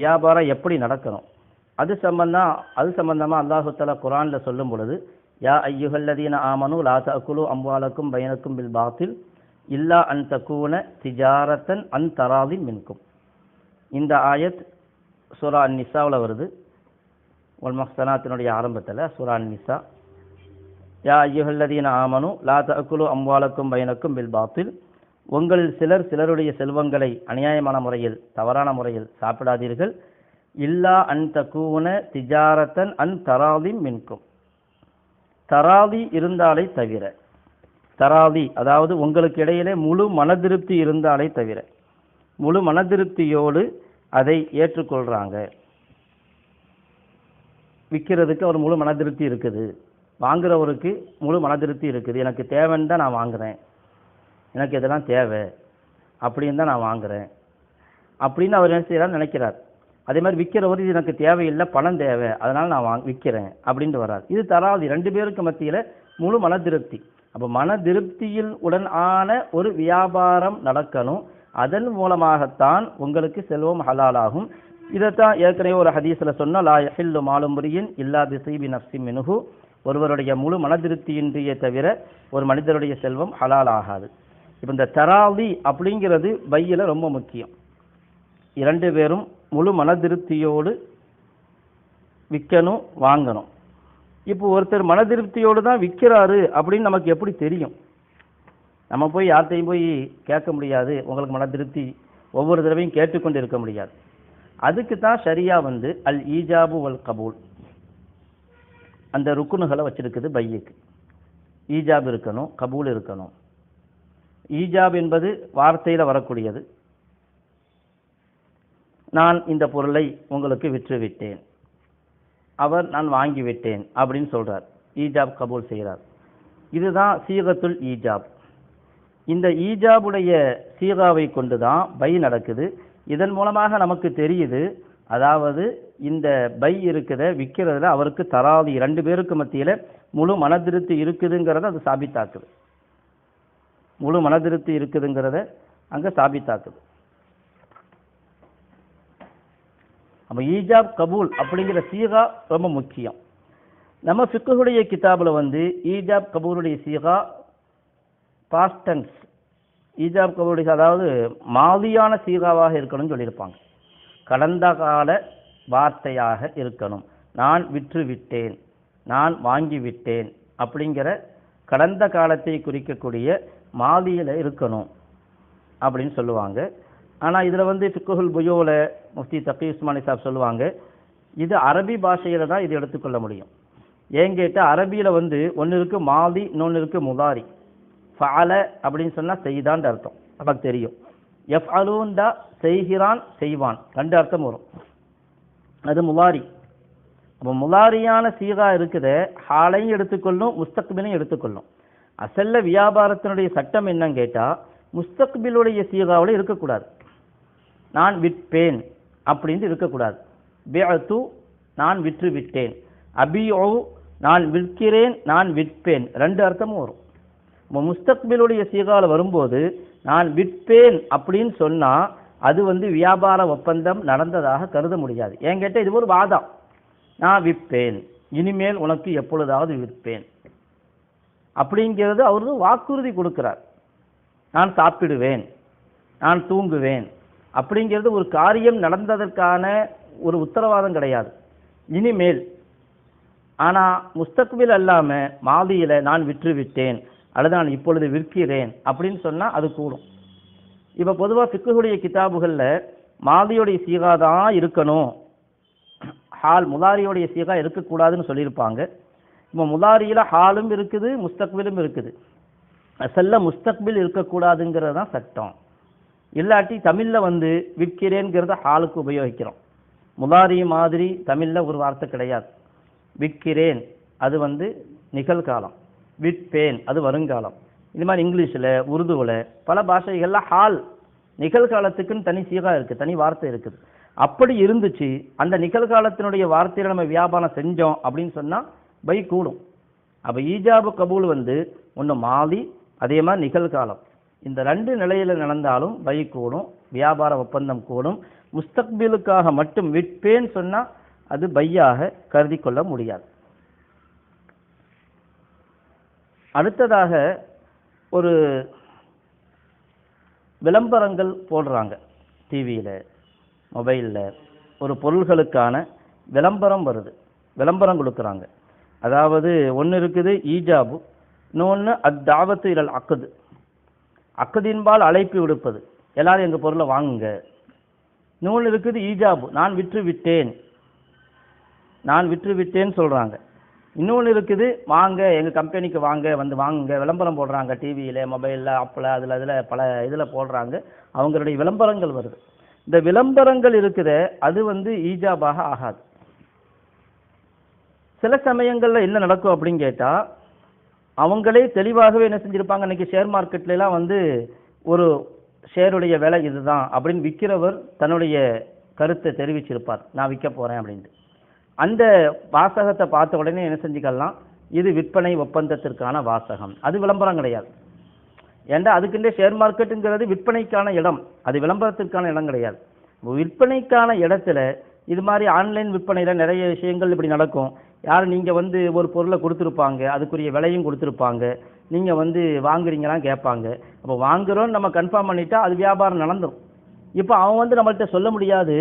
வியாபாரம் எப்படி நடக்கணும் அது சம்பந்தமா அல்லாஹு தஆலா குர்ஆன்ல சொல்லும் பொழுது, யா அய்யுஹல்லதீன ஆமனு லா தஅகுலு அம்வாலக்கும் பைனக்கும் பில் பாத்தில் இல்லா அன் தகூன திஜாரத்தன் அன் தராதின் மின்கும். இந்த ஆயத் சூரா அன்-நிசாவுல வருது. வல் முஹ்ஸனாத்தினுடைய ஆரம்பத்தில் சூரா அன்-நிசா, யா அய்யுஹல்லதீன ஆமனு லா தஅகுலு அம்வாலக்கும் பைனக்கும் பில் பாத்தில், உங்களில் சிலருடைய செல்வங்களை அநியாயமான முறையில் தவறான முறையில் சாப்பிடாதீர்கள். இல்லா அன் தகூன திஜாரத்தன் அன் தராதின் மின்கும், தராதி இருந்தாலே தவிர, தராதி அதாவது உங்களுக்கு இடையிலே முழு மனதிருப்தி இருந்தாலே தவிர, முழு மனதிருப்தியோடு அதை ஏற்றுக்கொள்றாங்க. விற்கிறதுக்கு ஒரு முழு மனதிருப்தி இருக்குது, வாங்குறவருக்கு முழு மனதிருப்தி இருக்குது. எனக்கு தேவைன்னு தான் நான் வாங்குறேன், எனக்கு இதெல்லாம் தேவை அப்படின்னு தான் நான் வாங்குறேன் அப்படின்னு அவர் என்ன செய்யறாரு நினைக்கிறார். அதே மாதிரி விற்கிறவர் இது எனக்கு தேவையில்லை, பணம் தேவை, அதனால் நான் விற்கிறேன் அப்படின்ட்டு வர்றார். இது தராதி, ரெண்டு பேருக்கு மத்தியில் முழு மனதிருப்தி. அப்போ மனதிருப்தியில் உடன் ஆன ஒரு வியாபாரம் நடக்கணும். அதன் மூலமாகத்தான் உங்களுக்கு செல்வம் ஹலாலாகும். இதைத்தான் ஏற்கனவே ஒரு ஹதீஸில் சொன்னால், லா யஹில்லு மாலு முரியின் இல்லா பிஸீபி நஃப்ஸி மின்ஹு, ஒருவருடைய முழு மனதிருப்தியின்றியே தவிர ஒரு மனிதருடைய செல்வம் ஹலால் ஆகாது. இப்போ இந்த தராதி அப்படிங்கிறது பையில ரொம்ப முக்கியம். இரண்டு பேரும் முழு மனதிருப்தியோடு விற்கணும், வாங்கணும். இப்போ ஒருத்தர் மனதிருப்தியோடு தான் விற்கிறாரு அப்படின்னு நமக்கு எப்படி தெரியும்? நம்ம போய் யார்கிட்டையும் போய் கேட்க முடியாது, உங்களுக்கு மனதிருப்தி ஒவ்வொரு தடவையும் கேட்டுக்கொண்டு இருக்க முடியாது. அதுக்கு தான் ஷரியா அல் ஈஜாபு வல் கபூல் அந்த ருக்குனுகளை வச்சிருக்குது. பையுக்கு ஈஜாப் இருக்கணும், கபூல் இருக்கணும். ஈஜாப் என்பது வார்த்தையில் வரக்கூடியது. நான் இந்த பொருளை உங்களுக்கு விற்றுவிட்டேன், அவர் நான் வாங்கிவிட்டேன் அப்படின்னு சொல்றார், ஈஜாப் கபூல் செய்கிறார். இதுதான் சீகத்துல் ஈஜாப். இந்த ஈஜாபுடைய சீகாவை கொண்டு தான் பை நடக்குது. இதன் மூலமாக நமக்கு தெரியுது, அதாவது இந்த பை இருக்குத விற்கிறதுல அவருக்கு தராதி, ரெண்டு பேருக்கு மத்தியில் முழு மனதிருப்தி இருக்குதுங்கிறத அது சாபித்தாக்குது. முழு மனதிருப்தி இருக்குதுங்கிறத அங்கே சாபித்தாக்குது. அப்போ ஈஜாப் கபூல் அப்படிங்கிற சீகா ரொம்ப முக்கியம். நம்ம ஃபிக்ஹுடைய கிதாபில் ஈஜாப் கபூலுடைய சீகா பாஸ்ட் டென்ஸ், ஈஜாப் கபூலுடைய அதாவது மாதியான சீகாவாக இருக்கணும்னு சொல்லியிருப்பாங்க. கடந்த கால வார்த்தையாக இருக்கணும். நான் விற்றுவிட்டேன், நான் வாங்கிவிட்டேன் அப்படிங்கிற கடந்த காலத்தை குறிக்கக்கூடிய மாதியில் இருக்கணும் அப்படின்னு சொல்லுவாங்க. ஆனால் இதில் ஃபிக்ஹுல் புயூல முஃப்தி தகி உஸ்மானி சாப் சொல்லுவாங்க, இது அரபி பாஷையில் தான் இது எடுத்துக்கொள்ள முடியும். ஏன் கேட்டால் அரபியில் ஒன்று இருக்கு மாதி, இன்னொன்று இருக்கு முதாரி. ஃபஅல அப்படின்னு சொன்னால் செய்தான்னு அர்த்தம், நமக்கு தெரியும். எஃப்அலூன்டா செய்கிறான், செய்வான், ரெண்டு அர்த்தம் வரும். அது முலாரி. அப்போ முலாரியான சீகா இருக்குத ஹாலையும் எடுத்துக்கொள்ளும், முஸ்தக்பிலையும் எடுத்துக்கொள்ளும். அசல்ல வியாபாரத்தினுடைய சட்டம் என்னன்னு கேட்டால் முஸ்தக்பிலுடைய சீகாவில் இருக்கக்கூடாது. நான் விற்பேன் அப்படின்னு இருக்கக்கூடாது. பிஅது நான் விற்று விட்டேன், அபிஉ நான் விற்கிறேன், நான் விற்பேன், ரெண்டு அர்த்தமும் வரும். முஸ்தக்பிலுடைய சீகாவில் வரும்போது நான் விற்பேன் அப்படின்னு சொன்னால் அது வியாபார ஒப்பந்தம் நடந்ததாக கருத முடியாது. ஏன் கேட்டால் இது ஒரு வாதம். நான் விற்பேன், இனிமேல் உனக்கு எப்பொழுதாவது விற்பேன் அப்படிங்கிறது அவரு வாக்குறுதி கொடுக்கிறார். நான் சாப்பிடுவேன், நான் தூங்குவேன் அப்படிங்கிறது ஒரு காரியம் நடந்ததற்கான ஒரு உத்தரவாதம் கிடையாது. இனிமேல். ஆனால் முஸ்தக்பில் அல்லாமல் மாதியில் நான் விற்றுவிட்டேன் அல்லது நான் இப்பொழுது விற்கிறேன் அப்படின்னு சொன்னால் அது கூடும். இப்போ பொதுவாக ஃபிக்ஹுடைய கிதாபுகளில் மாதியோடைய சீகா தான் இருக்கணும், ஹால் முதாரியோடைய சீகா இருக்கக்கூடாதுன்னு சொல்லியிருப்பாங்க. இப்போ முதாரியில் ஹாலும் இருக்குது, முஸ்தக்பிலும் இருக்குது. அசல்ல முஸ்தக்பில் இருக்கக்கூடாதுங்கிறது தான் சட்டம். இல்லாட்டி தமிழில் விற்கிறேங்கிறத ஹாலுக்கு உபயோகிக்கிறோம். முதாரி மாதிரி தமிழில் ஒரு வார்த்தை கிடையாது. விற்கிறேன் அது நிகழ்காலம், விற்பேன் அது வருங்காலம். இது மாதிரி இங்கிலீஷில், உருதுவில், பல பாஷைகளில் ஹால் நிகழ்காலத்துக்குன்னு தனி சீகா இருக்குது, தனி வார்த்தை இருக்குது. அப்படி இருந்துச்சு அந்த நிகழ்காலத்தினுடைய வார்த்தையில் நம்ம வியாபாரம் செஞ்சோம் அப்படின்னு சொன்னால் பை கூடும். அப்போ ஈஜாபு கபூல் ஒன்று மாதி, அதே மாதிரி நிகழ்காலம். இந்த ரெண்டு நிலையில் நடந்தாலும் பை கூடும், வியாபார ஒப்பந்தம் கூடும். முஸ்தக்பிலுக்காக மட்டும் விற்பேன்னு சொன்னால் அது பையாக கருதி கொள்ள முடியாது. அடுத்ததாக ஒரு விளம்பரங்கள் போடுறாங்க டிவியில் மொபைலில், ஒரு பொருள்களுக்கான விளம்பரம் வருது, விளம்பரம் கொடுக்குறாங்க. அதாவது ஒன்று இருக்குது ஈஜாபு, இன்னொன்று அத்தாவத்து இலல் அக்குது, அக்குதின்பால் அழைப்பு விடுப்பது, எல்லாரும் எங்கள் பொருளை வாங்குங்க. இன்னொன்று இருக்குது ஈஜாபு, நான் விற்று விட்டேன்னு சொல்கிறாங்க. இன்னொன்று இருக்குது வாங்க எங்கள் கம்பெனிக்கு வாங்க, வந்து வாங்குங்க, விளம்பரம் போடுறாங்க டிவியில் மொபைலில் ஆப்பில் அதில் பல இதில் போடுறாங்க, அவங்களுடைய விளம்பரங்கள் வருது. இந்த விளம்பரங்கள் இருக்கிற அது ஈஜாபாக ஆகாது. சில சமயங்களில் என்ன நடக்கும் அப்படின்னு கேட்டால், அவங்களே தெளிவாகவே என்ன செஞ்சுருப்பாங்க, இன்றைக்கி ஷேர் மார்க்கெட்லாம் ஒரு ஷேருடைய விலை இதுதான் அப்படின்னு விற்கிறவர் தன்னுடைய கருத்தை தெரிவிச்சிருப்பார், நான் விற்க போகிறேன் அப்படின்ட்டு. அந்த வாசகத்தை பார்த்த உடனே என்ன செஞ்சுக்கலாம், இது விற்பனை ஒப்பந்தத்திற்கான வாசகம், அது விளம்பரம் கிடையாது. ஏண்டா அதுக்குண்டே ஷேர் மார்க்கெட்டுங்கிறது விற்பனைக்கான இடம், அது விளம்பரத்திற்கான இடம் கிடையாது. விற்பனைக்கான இடத்துல இது மாதிரி ஆன்லைன் விற்பனையில் நிறைய விஷயங்கள் இப்படி நடக்கும். நீங்கள் ஒரு பொருளை கொடுத்துருப்பாங்க, அதுக்குரிய விலையும் கொடுத்துருப்பாங்க, நீங்கள் வாங்குறீங்களாம் கேட்பாங்க. அப்போ வாங்குறோன்னு நம்ம கன்ஃபார்ம் பண்ணிட்டா அது வியாபாரம் நடந்துடும். இப்போ அவன் நம்மள்கிட்ட சொல்ல முடியாது,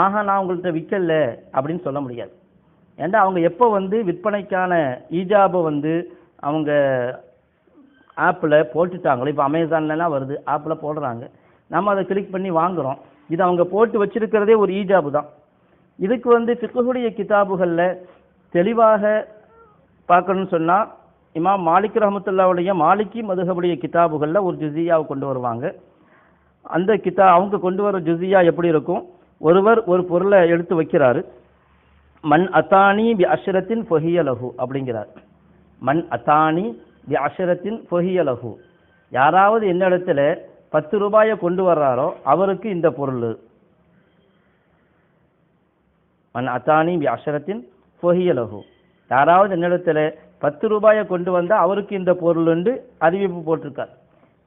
ஆஹா நான் உங்கள்கிட்ட விற்கல அப்படின்னு சொல்ல முடியாது. ஏண்டா அவங்க எப்போ விற்பனைக்கான ஈஜாபை அவங்க ஆப்பில் போட்டுட்டாங்களோ, இப்போ அமேசான்லாம் வருது, ஆப்பில் போடுறாங்க, நம்ம அதை கிளிக் பண்ணி வாங்குகிறோம், இது அவங்க போட்டு வச்சிருக்கிறதே ஒரு ஈஜாபு தான். இதுக்கு ஃபிக்ஹுடைய கிதாபுகளில் தெளிவாக பார்க்கணும்னு சொன்னால், இமாம் மாலிக் ரஹ்மத்துல்லாஹுடைய மாலிகி மதுஹபுடைய கிதாபுகளில் ஒரு ஜுஸியாவை கொண்டு வருவாங்க. அந்த அவங்க கொண்டு வர ஜுஸியா எப்படி இருக்கும், ஒருவர் ஒரு பொருளை எடுத்து வைக்கிறாரு, மன் அத்தானி பி அஷ்ரத்தின் ஃபஹிய லஹு அப்படிங்கிறார். மன் அத்தானி பி அஷ்ரத்தின் ஃபஹிய லஹு, யாராவது என்னிடத்துல 10 ரூபாயை கொண்டு வர்றாரோ அவருக்கு இந்த பொருள். மன் அத்தானி பி அஷ்ரத்தின் ஃபஹிய லஹு, யாராவது என்னிடத்துல 10 ரூபாயை கொண்டு வந்தால் அவருக்கு இந்த பொருள் என்று அறிவிப்பு போட்டிருக்கார்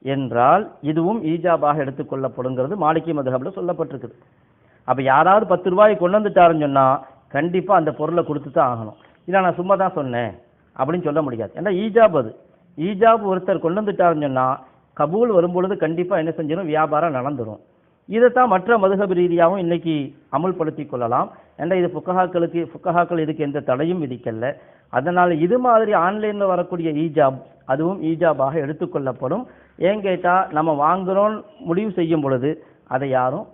என்றால் இதுவும் ஈஜாபாக எடுத்துக்கொள்ளப்படுங்கிறது மாலிகி மதுஹபில் சொல்லப்பட்டிருக்குது. அப்போ யாராவது 10 ரூபாயை கொண்டு வந்துட்டாருன்னு சொன்னால் கண்டிப்பாக அந்த பொருளை கொடுத்து தான் ஆகணும். இல்லை நான் சும்மா தான் சொன்னேன் அப்படின்னு சொல்ல முடியாது. ஏன்னா ஈஜாப், அது ஈஜாப் ஒருத்தர் கொண்டு வந்துட்டாருன்னு சொன்னால் கபூல் வரும்பொழுது கண்டிப்பாக என்ன செஞ்சிடும், வியாபாரம் நடந்துடும். இதைத்தான் மற்ற மதுஹப் ரீதியாகவும் இன்னைக்கு அமுல்படுத்தி கொள்ளலாம். ஏன்னா இது ஃபுக்கஹாக்கள் இதுக்கு எந்த தடையும் விதிக்கல. அதனால் இது மாதிரி ஆன்லைனில் வரக்கூடிய ஈஜாப் அதுவும் ஈஜாபாக எடுத்துக்கொள்ளப்படும். ஏன் கேட்டால் நம்ம வாங்குகிறோம் முடிவு செய்யும் பொழுது அதை யாரும்